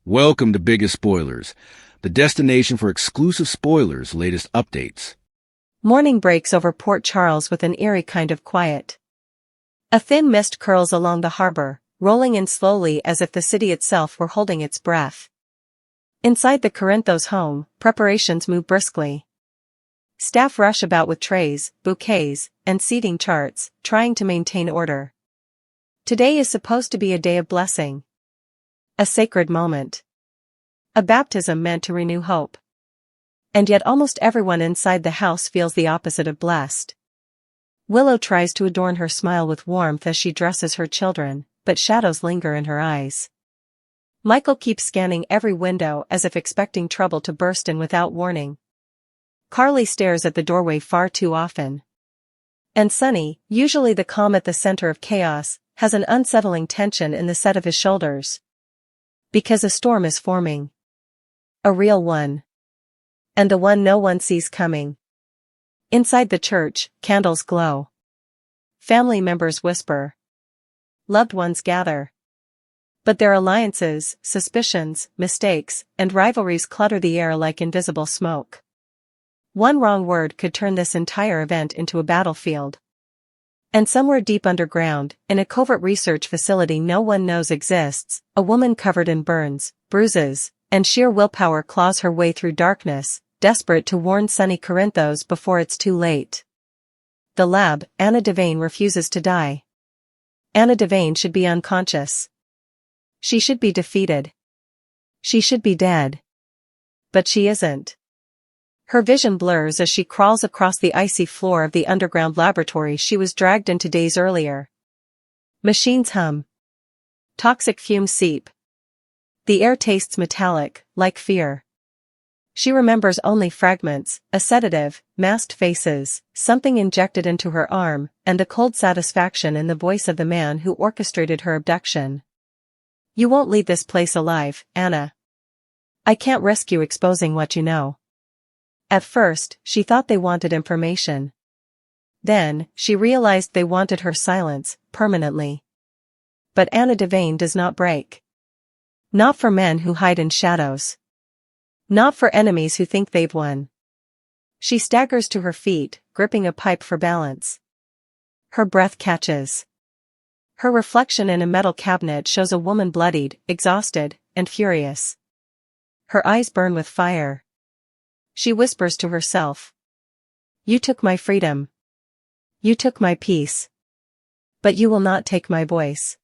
Welcome to Biggest Spoilars, the destination for exclusive spoilers, latest updates. Morning breaks over Port Charles with an eerie kind of quiet. A thin mist curls along the harbor, rolling in slowly as if the city itself were holding its breath. Inside the Corinthos home, preparations move briskly. Staff rush about with trays, bouquets, and seating charts, trying to maintain order. Today is supposed to be a day of blessing. A sacred moment. A baptism meant to renew hope. And yet almost everyone inside the house feels the opposite of blessed. Willow tries to adorn her smile with warmth as she dresses her children, but shadows linger in her eyes. Michael keeps scanning every window as if expecting trouble to burst in without warning. Carly stares at the doorway far too often. And Sonny, usually the calm at the center of chaos, has an unsettling tension in the set of his shoulders. Because a storm is forming. A real one. And the one no one sees coming. Inside the church, candles glow. Family members whisper. Loved ones gather. But their alliances, suspicions, mistakes, and rivalries clutter the air like invisible smoke. One wrong word could turn this entire event into a battlefield. And somewhere deep underground, in a covert research facility no one knows exists, a woman covered in burns, bruises, and sheer willpower claws her way through darkness, desperate to warn Sonny Corinthos before it's too late. The lab, Anna Devane, refuses to die. Anna Devane should be unconscious. She should be defeated. She should be dead. But she isn't. Her vision blurs as she crawls across the icy floor of the underground laboratory she was dragged into days earlier. Machines hum. Toxic fumes seep. The air tastes metallic, like fear. She remembers only fragments, a sedative, masked faces, something injected into her arm, and the cold satisfaction in the voice of the man who orchestrated her abduction. You won't leave this place alive, Anna. I can't risk you exposing what you know. At first, she thought they wanted information. Then, she realized they wanted her silence, permanently. But Anna Devane does not break. Not for men who hide in shadows. Not for enemies who think they've won. She staggers to her feet, gripping a pipe for balance. Her breath catches. Her reflection in a metal cabinet shows a woman bloodied, exhausted, and furious. Her eyes burn with fire. She whispers to herself. You took my freedom. You took my peace. But you will not take my voice.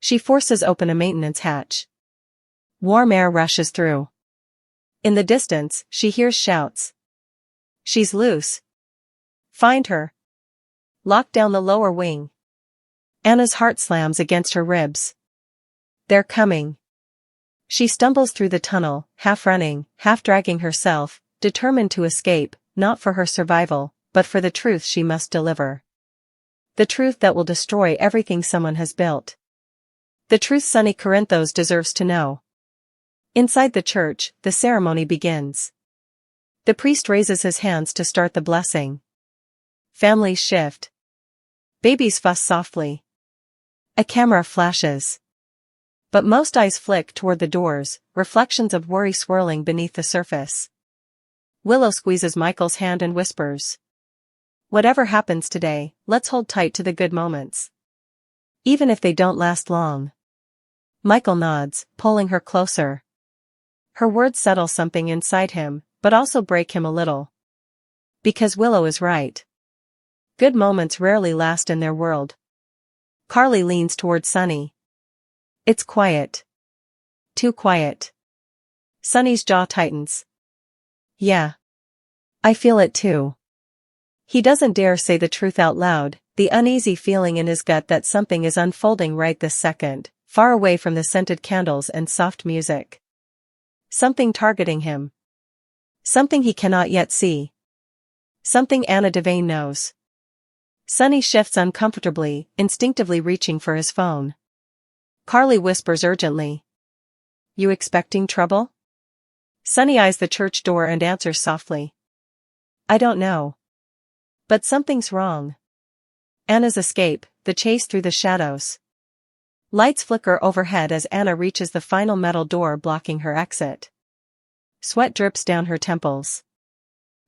She forces open a maintenance hatch. Warm air rushes through. In the distance, she hears shouts. She's loose. Find her. Lock down the lower wing. Anna's heart slams against her ribs. They're coming. She stumbles through the tunnel, half running, half dragging herself, determined to escape, not for her survival, but for the truth she must deliver. The truth that will destroy everything someone has built. The truth Sonny Corinthos deserves to know. Inside the church, the ceremony begins. The priest raises his hands to start the blessing. Families shift. Babies fuss softly. A camera flashes. But most eyes flick toward the doors, reflections of worry swirling beneath the surface. Willow squeezes Michael's hand and whispers. Whatever happens today, let's hold tight to the good moments. Even if they don't last long. Michael nods, pulling her closer. Her words settle something inside him, but also break him a little. Because Willow is right. Good moments rarely last in their world. Carly leans toward Sonny. It's quiet. Too quiet. Sonny's jaw tightens. Yeah. I feel it too. He doesn't dare say the truth out loud, the uneasy feeling in his gut that something is unfolding right this second, far away from the scented candles and soft music. Something targeting him. Something he cannot yet see. Something Anna Devane knows. Sonny shifts uncomfortably, instinctively reaching for his phone. Carly whispers urgently. You expecting trouble? Sonny eyes the church door and answers softly. I don't know. But something's wrong. Anna's escape, the chase through the shadows. Lights flicker overhead as Anna reaches the final metal door blocking her exit. Sweat drips down her temples.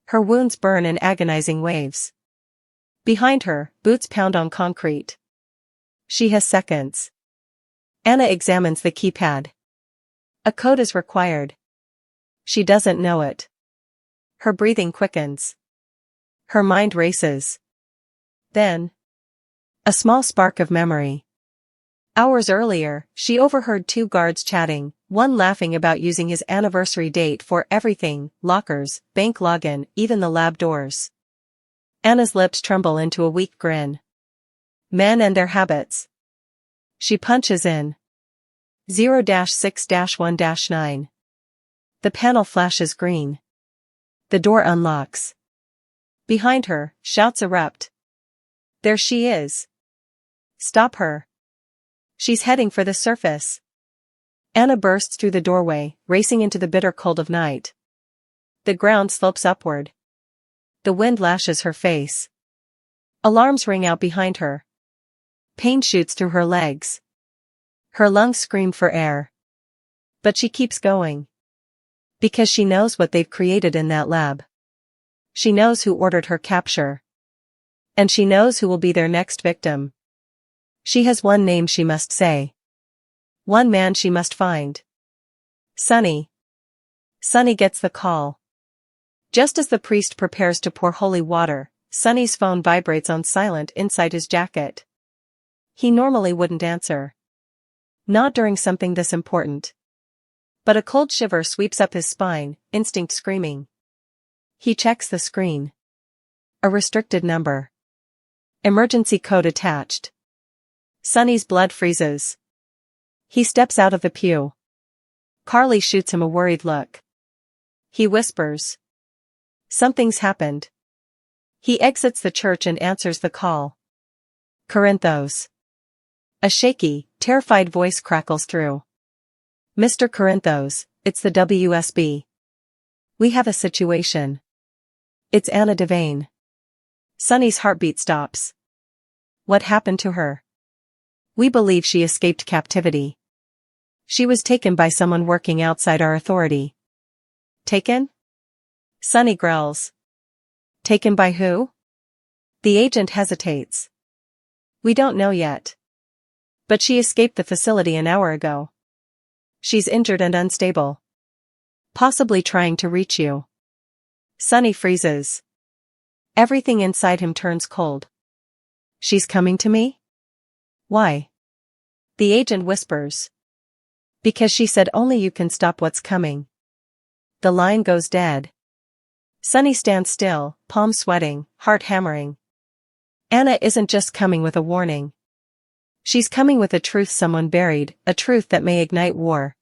Her wounds burn in agonizing waves. Behind her, boots pound on concrete. She has seconds. Anna examines the keypad. A code is required. She doesn't know it. Her breathing quickens. Her mind races. Then, a small spark of memory. Hours earlier, she overheard two guards chatting, one laughing about using his anniversary date for everything, lockers, bank login, even the lab doors. Anna's lips tremble into a weak grin. Men and their habits. She punches in 0-6-1-9. The panel flashes green. The door unlocks. Behind her, shouts erupt. There she is. Stop her. She's heading for the surface. Anna bursts through the doorway, racing into the bitter cold of night. The ground slopes upward. The wind lashes her face. Alarms ring out behind her. Pain shoots through her legs. Her lungs scream for air. But she keeps going. Because she knows what they've created in that lab. She knows who ordered her capture. And she knows who will be their next victim. She has one name she must say. One man she must find. Sonny. Sonny gets the call. Just as the priest prepares to pour holy water, Sonny's phone vibrates on silent inside his jacket. He normally wouldn't answer. Not during something this important. But a cold shiver sweeps up his spine, instinct screaming. He checks the screen. A restricted number. Emergency code attached. Sonny's blood freezes. He steps out of the pew. Carly shoots him a worried look. He whispers. Something's happened. He exits the church and answers the call. Corinthos. A shaky, terrified voice crackles through. Mr. Corinthos, it's the WSB. We have a situation. It's Anna Devane. Sonny's heartbeat stops. What happened to her? We believe she escaped captivity. She was taken by someone working outside our authority. Taken? Sonny growls. Taken by who? The agent hesitates. We don't know yet. But she escaped the facility an hour ago. She's injured and unstable. Possibly trying to reach you. Sonny freezes. Everything inside him turns cold. She's coming to me? Why? The agent whispers. Because she said only you can stop what's coming. The line goes dead. Sonny stands still, palms sweating, heart hammering. Anna isn't just coming with a warning. She's coming with a truth someone buried, a truth that may ignite war.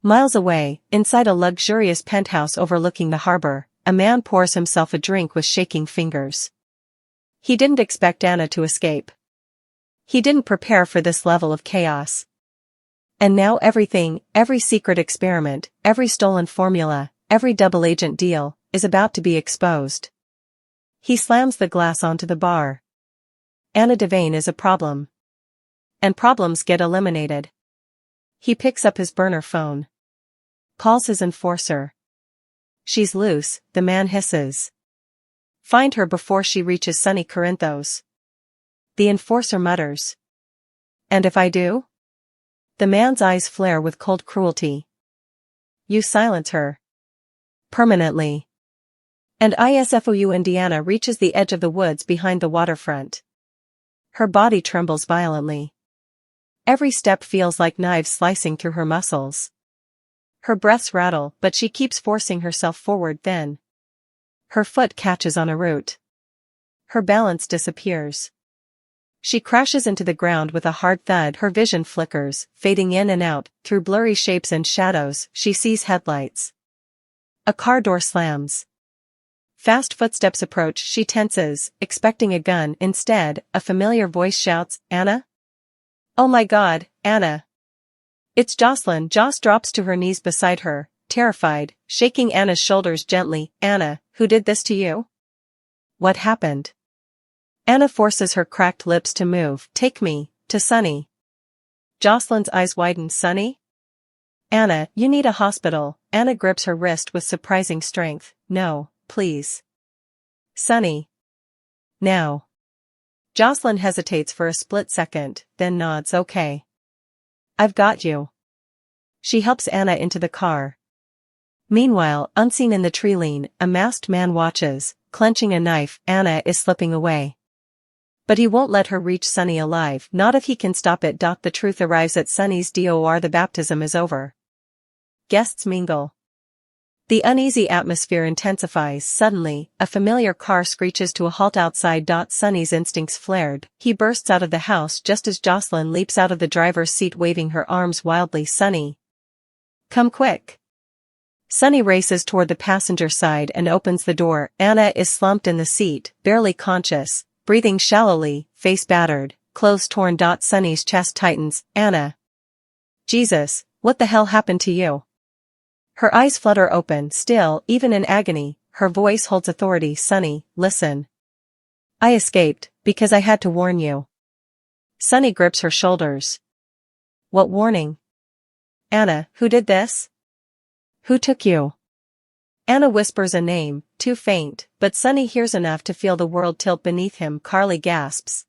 Miles away, inside a luxurious penthouse overlooking the harbor, a man pours himself a drink with shaking fingers. He didn't expect Anna to escape. He didn't prepare for this level of chaos. And now everything, every secret experiment, every stolen formula, every double agent deal, is about to be exposed. He slams the glass onto the bar. Anna Devane is a problem. And problems get eliminated. He picks up his burner phone. Calls his enforcer. She's loose, the man hisses. Find her before she reaches Sonny Corinthos. The enforcer mutters. And if I do? The man's eyes flare with cold cruelty. You silence her. Permanently. And ISFOU Indiana reaches the edge of the woods behind the waterfront. Her body trembles violently. Every step feels like knives slicing through her muscles. Her breaths rattle, but she keeps forcing herself forward then. Her foot catches on a root. Her balance disappears. She crashes into the ground with a hard thud. Her vision flickers, fading in and out. Through blurry shapes and shadows, she sees headlights. A car door slams. Fast footsteps approach. She tenses, expecting a gun. Instead, a familiar voice shouts, Anna? Oh my God, Anna. It's Jocelyn. Joss drops to her knees beside her, terrified, shaking Anna's shoulders gently. Anna, who did this to you? What happened? Anna forces her cracked lips to move. Take me, to Sonny. Jocelyn's eyes widen. Sonny? Anna, you need a hospital. Anna grips her wrist with surprising strength. No, please. Sonny. Now. Jocelyn hesitates for a split second, then nods. Okay. I've got you. She helps Anna into the car. Meanwhile, unseen in the tree lane, a masked man watches, clenching a knife. Anna is slipping away. But he won't let her reach Sonny alive, not if he can stop it. The truth arrives at Sonny's door. The baptism is over. Guests mingle. The uneasy atmosphere intensifies. Suddenly, a familiar car screeches to a halt outside. Sonny's instincts flared. He bursts out of the house just as Jocelyn leaps out of the driver's seat, waving her arms wildly. Sonny. Come quick. Sonny races toward the passenger side and opens the door. Anna is slumped in the seat, barely conscious, breathing shallowly, face battered, clothes torn. Sonny's chest tightens. Anna. Jesus, what the hell happened to you? Her eyes flutter open. Still, even in agony, her voice holds authority. Sonny, listen. I escaped, because I had to warn you. Sonny grips her shoulders. What warning? Anna, who did this? Who took you? Anna whispers a name, too faint, but Sonny hears enough to feel the world tilt beneath him. Carly gasps.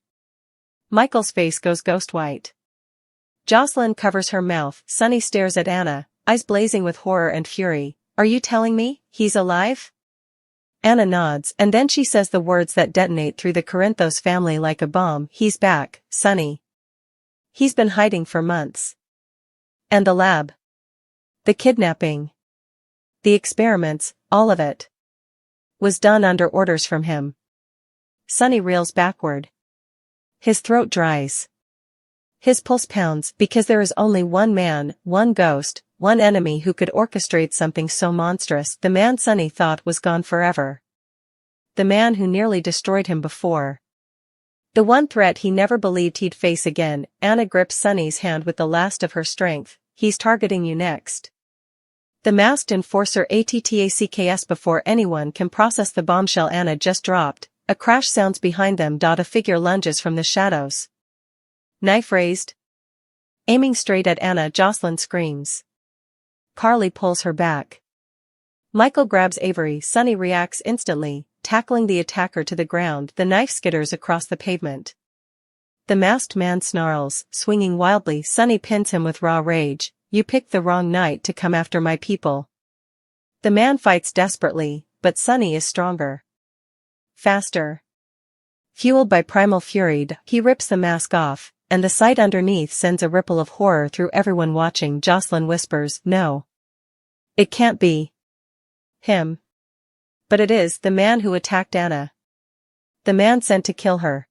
Michael's face goes ghost white. Jocelyn covers her mouth. Sonny stares at Anna, eyes blazing with horror and fury. Are you telling me, he's alive? Anna nods, and then she says the words that detonate through the Corinthos family like a bomb. He's back, Sonny. He's been hiding for months. And the lab. The kidnapping. The experiments, all of it. Was done under orders from him. Sonny reels backward. His throat dries. His pulse pounds because there is only one man, one ghost, one enemy who could orchestrate something so monstrous. The man Sonny thought was gone forever. The man who nearly destroyed him before. The one threat he never believed he'd face again. Anna grips Sonny's hand with the last of her strength. He's targeting you next. The masked enforcer attacks before anyone can process the bombshell Anna just dropped. A crash sounds behind them. A figure lunges from the shadows. Knife raised. Aiming straight at Anna. Jocelyn screams. Carly pulls her back. Michael grabs Avery. Sonny reacts instantly, tackling the attacker to the ground. The knife skitters across the pavement. The masked man snarls, swinging wildly. Sonny pins him with raw rage. You picked the wrong night to come after my people. The man fights desperately, but Sonny is stronger. Faster. Fueled by primal fury, he rips the mask off, and the sight underneath sends a ripple of horror through everyone watching. Jocelyn whispers, no. It can't be. Him. But it is the man who attacked Anna. The man sent to kill her.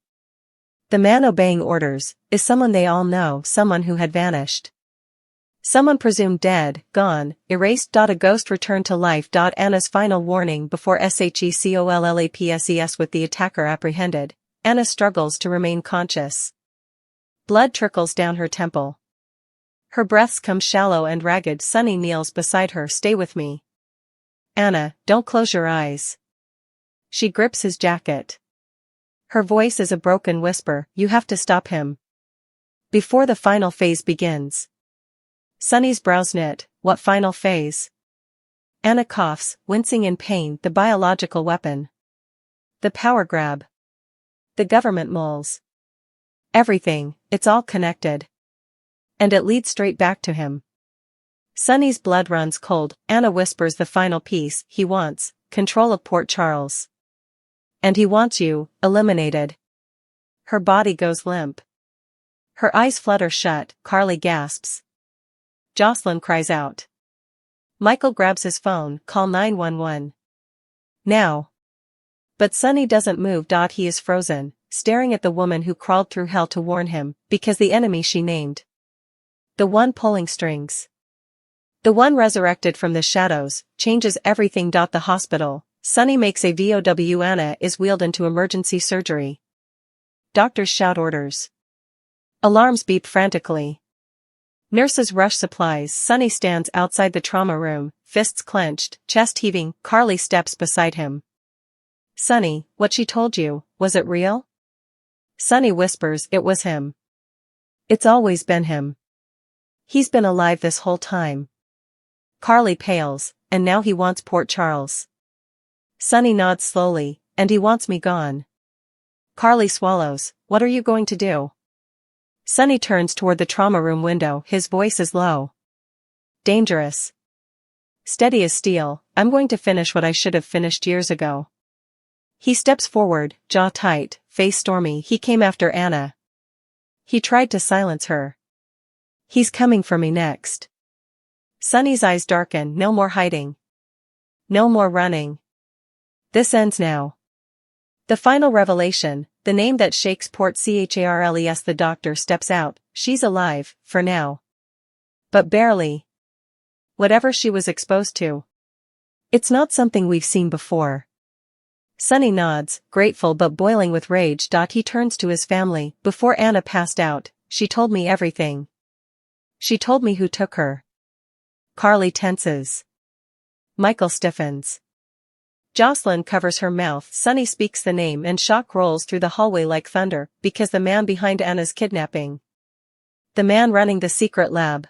The man obeying orders is someone they all know, someone who had vanished. Someone presumed dead, gone, erased. A ghost returned to life. Anna's final warning before SHECOLLAPSES. With the attacker apprehended, Anna struggles to remain conscious. Blood trickles down her temple. Her breaths come shallow and ragged. Sonny kneels beside her. Stay with me. Anna, don't close your eyes. She grips his jacket. Her voice is a broken whisper. You have to stop him. Before the final phase begins. Sonny's brows knit. What final phase? Anna coughs, wincing in pain. The biological weapon. The power grab. The government moles. Everything, it's all connected. And it leads straight back to him. Sonny's blood runs cold. Anna whispers the final piece. He wants control of Port Charles. And he wants you eliminated. Her body goes limp. Her eyes flutter shut. Carly gasps. Jocelyn cries out. Michael grabs his phone. Call 911. Now. But Sonny doesn't move. He is frozen, staring at the woman who crawled through hell to warn him, because the enemy she named. The one pulling strings. The one resurrected from the shadows, changes everything. The hospital. Sonny makes a VOW. Anna is wheeled into emergency surgery. Doctors shout orders. Alarms beep frantically. Nurses rush supplies. Sonny stands outside the trauma room, fists clenched, chest heaving. Carly steps beside him. Sonny, what she told you, was it real? Sonny whispers, it was him. It's always been him. He's been alive this whole time. Carly pales, and now he wants Port Charles. Sonny nods slowly, and he wants me gone. Carly swallows. What are you going to do? Sonny turns toward the trauma room window, his voice is low. Dangerous. Steady as steel, I'm going to finish what I should have finished years ago. He steps forward, jaw tight, face stormy. He came after Anna. He tried to silence her. He's coming for me next. Sonny's eyes darken. No more hiding. No more running. This ends now. The final revelation, the name that shakes Port Charles. The doctor steps out. She's alive, for now. But barely. Whatever she was exposed to. It's not something we've seen before. Sonny nods, grateful but boiling with rage. He turns to his family. Before Anna passed out, she told me everything. She told me who took her. Carly tenses. Michael stiffens. Jocelyn covers her mouth. Sonny speaks the name and shock rolls through the hallway like thunder, because the man behind Anna's kidnapping. The man running the secret lab.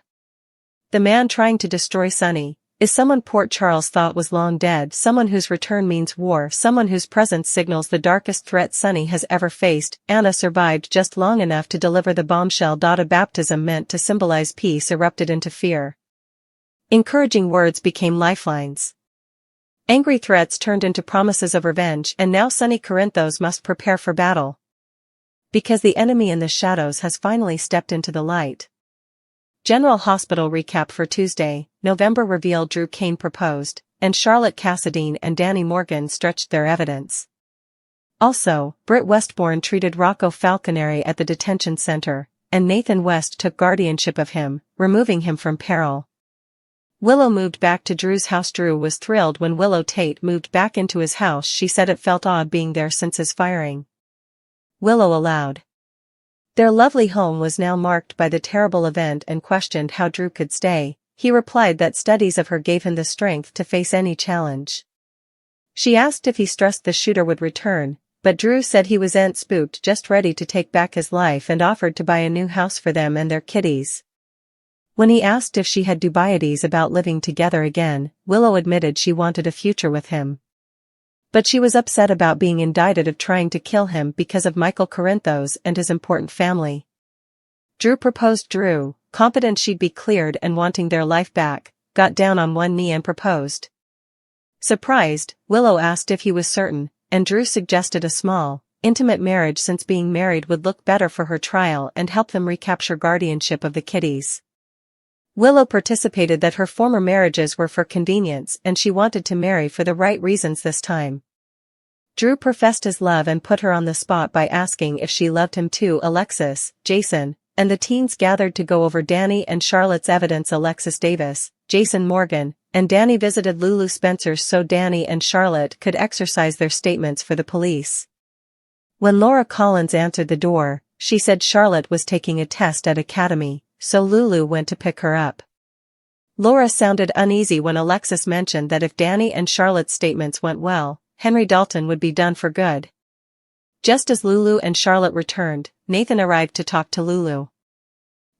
The man trying to destroy Sonny, is someone Port Charles thought was long dead, someone whose return means war, someone whose presence signals the darkest threat Sonny has ever faced. Anna survived just long enough to deliver the bombshell. A baptism meant to symbolize peace erupted into fear. Encouraging words became lifelines. Angry threats turned into promises of revenge, and now Sonny Corinthos must prepare for battle. Because the enemy in the shadows has finally stepped into the light. General Hospital recap for Tuesday, November revealed Drew Kane proposed, and Charlotte Cassadine and Danny Morgan stretched their evidence. Also, Britt Westbourne treated Rocco Falconeri at the detention center, and Nathan West took guardianship of him, removing him from peril. Willow moved back to Drew's house. Drew was thrilled when Willow Tate moved back into his house. She said it felt odd being there since his firing. Willow allowed. Their lovely home was now marked by the terrible event and questioned how Drew could stay. He replied that studies of her gave him the strength to face any challenge. She asked if he stressed the shooter would return, but Drew said he was spooked, just ready to take back his life, and offered to buy a new house for them and their kitties. When he asked if she had dubieties about living together again, Willow admitted she wanted a future with him. But she was upset about being indicted of trying to kill him because of Michael Corinthos and his important family. Drew proposed. Drew, confident she'd be cleared and wanting their life back, got down on one knee and proposed. Surprised, Willow asked if he was certain, and Drew suggested a small, intimate marriage since being married would look better for her trial and help them recapture guardianship of the kitties. Willow participated that her former marriages were for convenience and she wanted to marry for the right reasons this time. Drew professed his love and put her on the spot by asking if she loved him too. Alexis, Jason, and the teens gathered to go over Danny and Charlotte's evidence. Alexis Davis, Jason Morgan, and Danny visited Lulu Spencer's so Danny and Charlotte could exercise their statements for the police. When Laura Collins answered the door, she said Charlotte was taking a test at Academy, so Lulu went to pick her up. Laura sounded uneasy when Alexis mentioned that if Danny and Charlotte's statements went well, Henry Dalton would be done for good. Just as Lulu and Charlotte returned, Nathan arrived to talk to Lulu.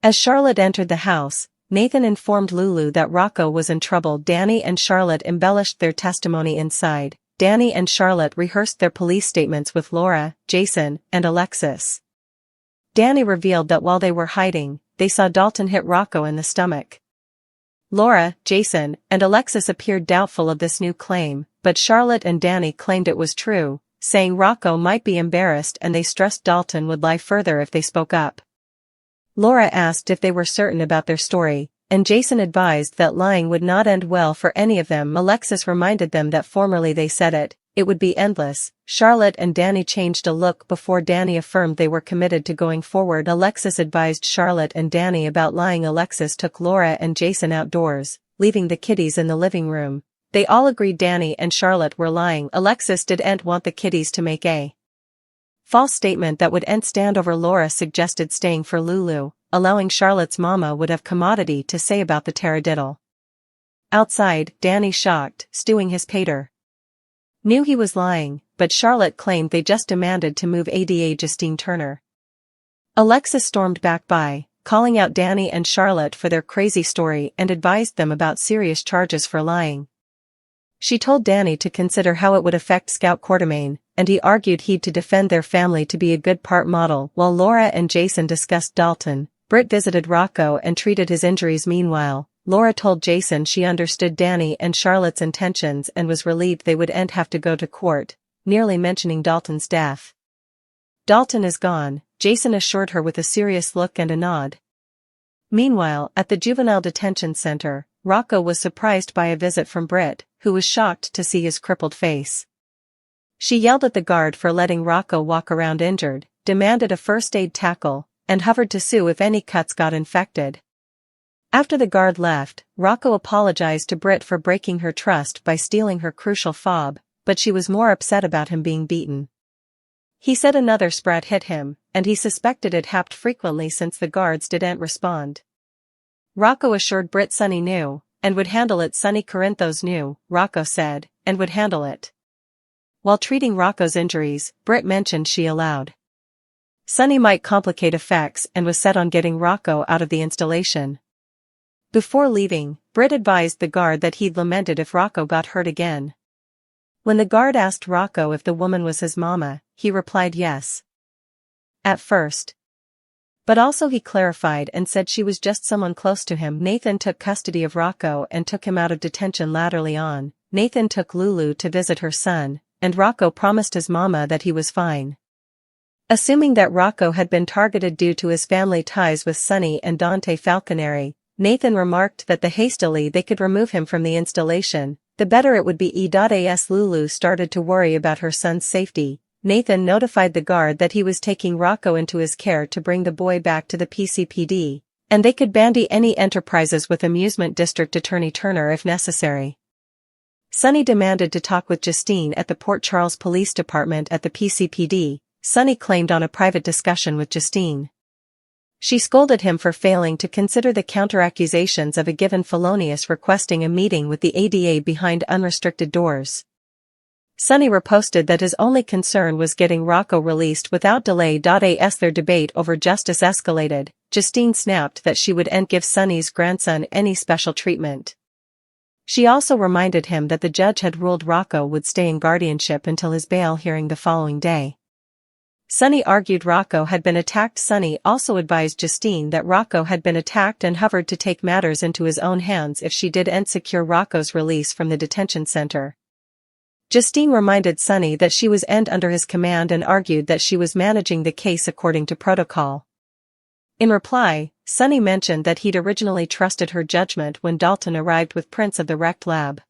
As Charlotte entered the house, Nathan informed Lulu that Rocco was in trouble. Danny and Charlotte embellished their testimony inside. Danny and Charlotte rehearsed their police statements with Laura, Jason, and Alexis. Danny revealed that while they were hiding, they saw Dalton hit Rocco in the stomach. Laura, Jason, and Alexis appeared doubtful of this new claim, but Charlotte and Danny claimed it was true, saying Rocco might be embarrassed and they stressed Dalton would lie further if they spoke up. Laura asked if they were certain about their story, and Jason advised that lying would not end well for any of them. Alexis reminded them that formerly they said it would be endless. Charlotte and Danny changed a look before Danny affirmed they were committed to going forward. Alexis advised Charlotte and Danny about lying. Alexis took Laura and Jason outdoors, leaving the kiddies in the living room. They all agreed Danny and Charlotte were lying. Alexis didn't want the kiddies to make a false statement that would stand over. Laura suggested staying for Lulu, allowing Charlotte's mama would have commodity to say about the taradiddle. Outside, Danny, shocked, stewing his pater, knew he was lying, but Charlotte claimed they just demanded to move Ada Justine Turner. Alexis stormed back by, calling out Danny and Charlotte for their crazy story and advised them about serious charges for lying. She told Danny to consider how it would affect Scout Quartermain, and he argued he'd to defend their family to be a good part model. While Laura and Jason discussed Dalton, Britt visited Rocco and treated his injuries. Meanwhile, Laura told Jason she understood Danny and Charlotte's intentions and was relieved they wouldn't have to go to court, nearly mentioning Dalton's death. "Dalton is gone," Jason assured her with a serious look and a nod. Meanwhile, at the juvenile detention center, Rocco was surprised by a visit from Britt, who was shocked to see his crippled face. She yelled at the guard for letting Rocco walk around injured, demanded a first aid tackle, and hovered to sue if any cuts got infected. After the guard left, Rocco apologized to Britt for breaking her trust by stealing her crucial fob, but she was more upset about him being beaten. He said another sprat hit him, and he suspected it happened frequently since the guards didn't respond. Rocco assured Britt Sonny knew, and would handle it. Sonny Corinthos knew, Rocco said, and would handle it. While treating Rocco's injuries, Britt mentioned she allowed Sonny might complicate effects and was set on getting Rocco out of the installation. Before leaving, Britt advised the guard that he'd lamented if Rocco got hurt again. When the guard asked Rocco if the woman was his mama, he replied yes. At first. But also he clarified and said she was just someone close to him. Nathan took custody of Rocco and took him out of detention. Laterally on, Nathan took Lulu to visit her son, and Rocco promised his mama that he was fine. Assuming that Rocco had been targeted due to his family ties with Sonny and Dante Falconeri, Nathan remarked that the hastily they could remove him from the installation, the better it would be. As Lulu started to worry about her son's safety, Nathan notified the guard that he was taking Rocco into his care to bring the boy back to the PCPD, and they could bandy any enterprises with Amusement District Attorney Turner if necessary. Sonny demanded to talk with Justine at the Port Charles Police Department at the PCPD, Sonny claimed on a private discussion with Justine. She scolded him for failing to consider the counter-accusations of a given felonious requesting a meeting with the ADA behind unrestricted doors. Sonny reposted that his only concern was getting Rocco released without delay. As their debate over justice escalated, Justine snapped that she wouldn't give Sonny's grandson any special treatment. She also reminded him that the judge had ruled Rocco would stay in guardianship until his bail hearing the following day. Sonny argued Rocco had been attacked. Sonny also advised Justine that Rocco had been attacked and hovered to take matters into his own hands if she didn't secure Rocco's release from the detention center. Justine reminded Sonny that she was under his command and argued that she was managing the case according to protocol. In reply, Sonny mentioned that he'd originally trusted her judgment when Dalton arrived with prints of the wrecked lab.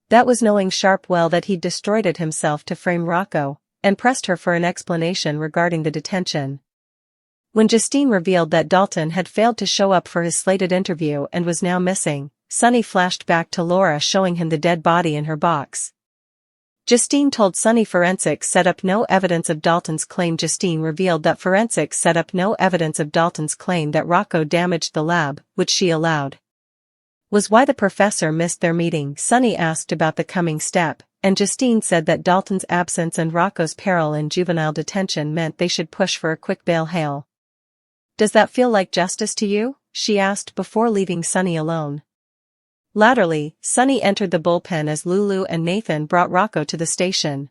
That was knowing sharp well that he'd destroyed it himself to frame Rocco, and pressed her for an explanation regarding the detention. When Justine revealed that Dalton had failed to show up for his slated interview and was now missing, Sonny flashed back to Laura showing him the dead body in her box. Justine told Sonny forensics set up no evidence of Dalton's claim. Justine revealed that forensics set up no evidence of Dalton's claim that Rocco damaged the lab, which she allowed. Was why the professor missed their meeting. Sonny asked about the coming step, and Justine said that Dalton's absence and Rocco's peril in juvenile detention meant they should push for a quick bail hail. "Does that feel like justice to you?" she asked before leaving Sonny alone. Latterly, Sonny entered the bullpen as Lulu and Nathan brought Rocco to the station.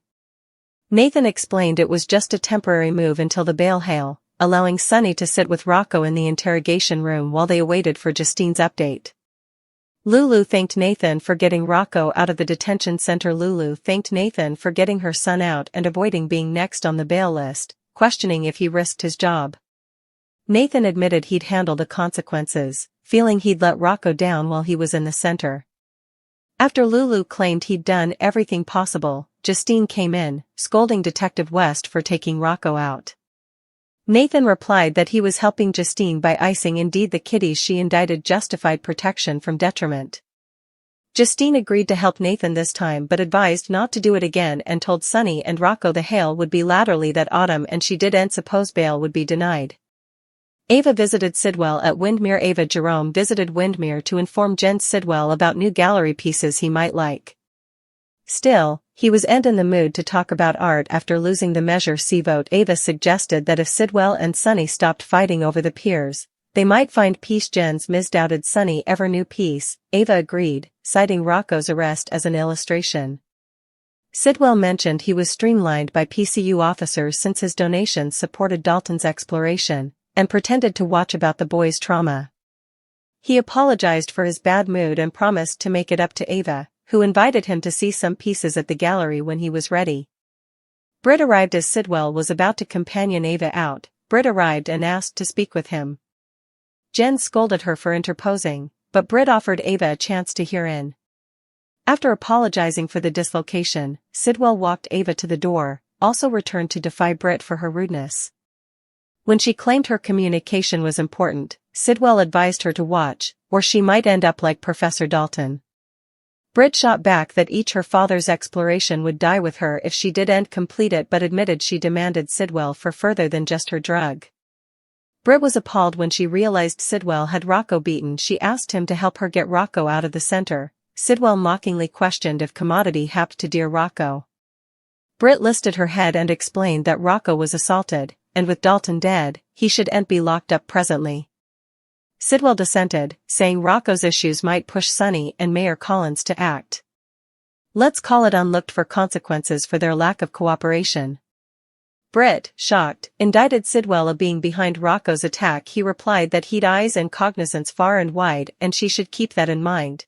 Nathan explained it was just a temporary move until the bail hail, allowing Sonny to sit with Rocco in the interrogation room while they awaited for Justine's update. Lulu thanked Nathan for getting Rocco out of the detention center. Lulu thanked Nathan for getting her son out and avoiding being next on the bail list, questioning if he risked his job. Nathan admitted he'd handle the consequences, feeling he'd let Rocco down while he was in the center. After Lulu claimed he'd done everything possible, Justine came in, scolding Detective West for taking Rocco out. Nathan replied that he was helping Justine by icing indeed the kiddies she indicted justified protection from detriment. Justine agreed to help Nathan this time but advised not to do it again and told Sonny and Rocco the hail would be laterally that autumn and she didn't suppose bail would be denied. Ava visited Sidwell at Windmere. Ava Jerome visited Windmere to inform Jens Sidwell about new gallery pieces he might like. Still, he was in the mood to talk about art after losing the Measure C vote. Ava suggested that if Sidwell and Sonny stopped fighting over the piers, They might find peace. Jen's misdoubted Sonny ever knew peace, Ava agreed, citing Rocco's arrest as an illustration. Sidwell mentioned he was streamlined by PCU officers since his donations supported Dalton's exploration, and pretended to watch about the boy's trauma. He apologized for his bad mood and promised to make it up to Ava, who invited him to see some pieces at the gallery when he was ready. Britt arrived as Sidwell was about to companion Ava out. Britt arrived and asked to speak with him. Jen scolded her for interposing, but Britt offered Ava a chance to hear in. After apologizing for the dislocation, Sidwell walked Ava to the door, also returned to defy Britt for her rudeness. When she claimed her communication was important, Sidwell advised her to watch, or she might end up like Professor Dalton. Britt shot back that her father's exploration would die with her if she didn't complete it, but admitted she demanded Sidwell for further than just her drug. Britt was appalled when she realized Sidwell had Rocco beaten. She asked him to help her get Rocco out of the center. Sidwell mockingly questioned if Commodity happened to dear Rocco. Britt lifted her head and explained that Rocco was assaulted, and with Dalton dead, he shouldn't be locked up presently. Sidwell dissented, saying Rocco's issues might push Sonny and Mayor Collins to act. Let's call it unlooked-for consequences for their lack of cooperation. Britt, shocked, indicted Sidwell of being behind Rocco's attack. He replied that he'd eyes and cognizance far and wide and she should keep that in mind.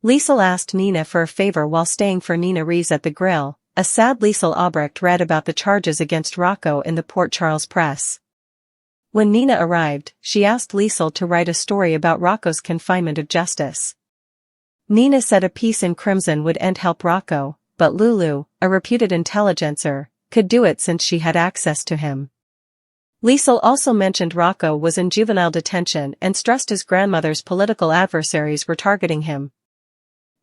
Liesel asked Nina for a favor while staying for Nina Reeves at the grill. A sad Liesel Albrecht read about the charges against Rocco in the Port Charles Press. When Nina arrived, she asked Liesel to write a story about Rocco's confinement of justice. Nina said a piece in Crimson would help Rocco, but Lulu, a reputed intelligencer, could do it since she had access to him. Liesel also mentioned Rocco was in juvenile detention and stressed his grandmother's political adversaries were targeting him.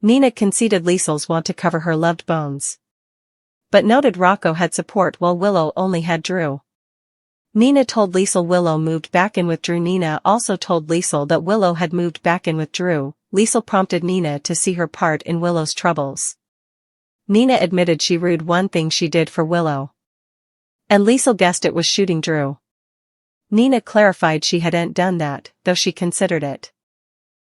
Nina conceded Liesel's want to cover her loved bones, but noted Rocco had support while Willow only had Drew. Nina told Liesel Willow moved back in with Drew. Nina also told Liesel that Willow had moved back in with Drew. Liesel prompted Nina to see her part in Willow's troubles. Nina admitted she rued one thing she did for Willow, and Liesel guessed it was shooting Drew. Nina clarified she hadn't done that, though she considered it.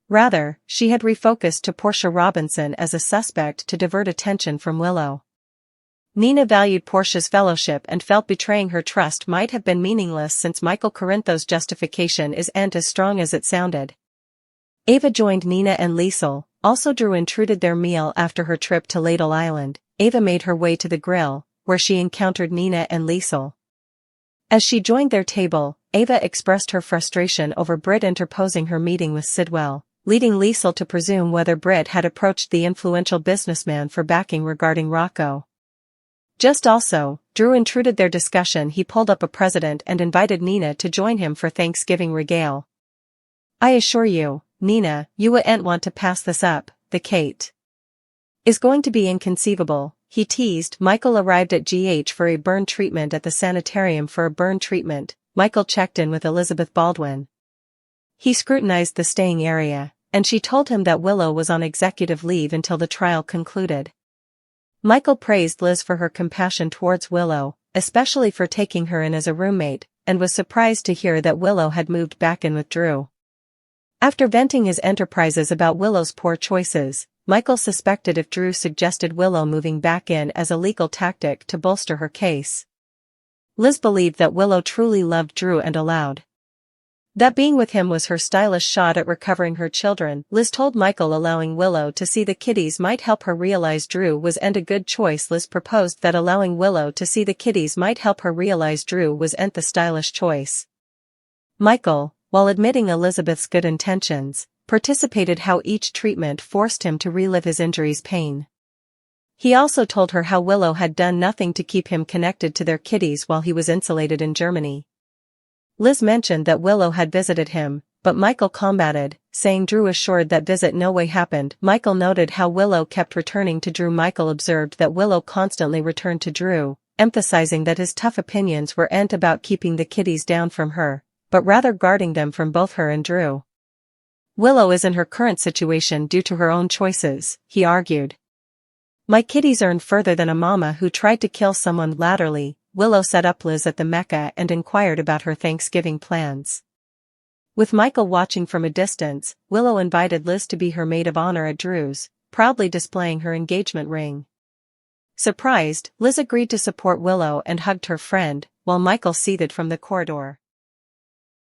Rather, she had refocused to Portia Robinson as a suspect to divert attention from Willow. Nina valued Portia's fellowship and felt betraying her trust might have been meaningless since Michael Corinthos' justification isn't as strong as it sounded. Ava joined Nina and Liesel. Also Drew intruded their meal after her trip to Ladle Island. Ava made her way to the grill, where she encountered Nina and Liesel. As she joined their table, Ava expressed her frustration over Britt interposing her meeting with Sidwell, leading Liesel to presume whether Britt had approached the influential businessman for backing regarding Rocco. Drew intruded their discussion. He pulled up a president and invited Nina to join him for Thanksgiving regale. I assure you, Nina, you wouldn't want to pass this up. The Kate is going to be inconceivable, he teased. Michael arrived at GH for a burn treatment at the sanitarium for a burn treatment. Michael checked in with Elizabeth Baldwin. He scrutinized the staying area, and she told him that Willow was on executive leave until the trial concluded. Michael praised Liz for her compassion towards Willow, especially for taking her in as a roommate, and was surprised to hear that Willow had moved back in with Drew. After venting his enterprises about Willow's poor choices, Michael suspected if Drew suggested Willow moving back in as a legal tactic to bolster her case. Liz believed that Willow truly loved Drew and allowed that being with him was her stylish shot at recovering her children. Liz told Michael allowing Willow to see the kiddies might help her realize Drew wasn't a good choice. Liz proposed that allowing Willow to see the kiddies might help her realize Drew wasn't the stylish choice. Michael, while admitting Elizabeth's good intentions, participated how each treatment forced him to relive his injury's pain. He also told her how Willow had done nothing to keep him connected to their kiddies while he was insulated in Germany. Liz mentioned that Willow had visited him, but Michael combated, saying Drew assured that visit no way happened. Michael noted how Willow kept returning to Drew. Michael observed that Willow constantly returned to Drew, emphasizing that his tough opinions weren't about keeping the kiddies down from her, but rather guarding them from both her and Drew. Willow is in her current situation due to her own choices, he argued. My kiddies earned further than a mama who tried to kill someone latterly. Willow set up Liz at the Mecca and inquired about her Thanksgiving plans. With Michael watching from a distance, Willow invited Liz to be her maid of honor at Drew's, proudly displaying her engagement ring. Surprised, Liz agreed to support Willow and hugged her friend, while Michael seethed from the corridor.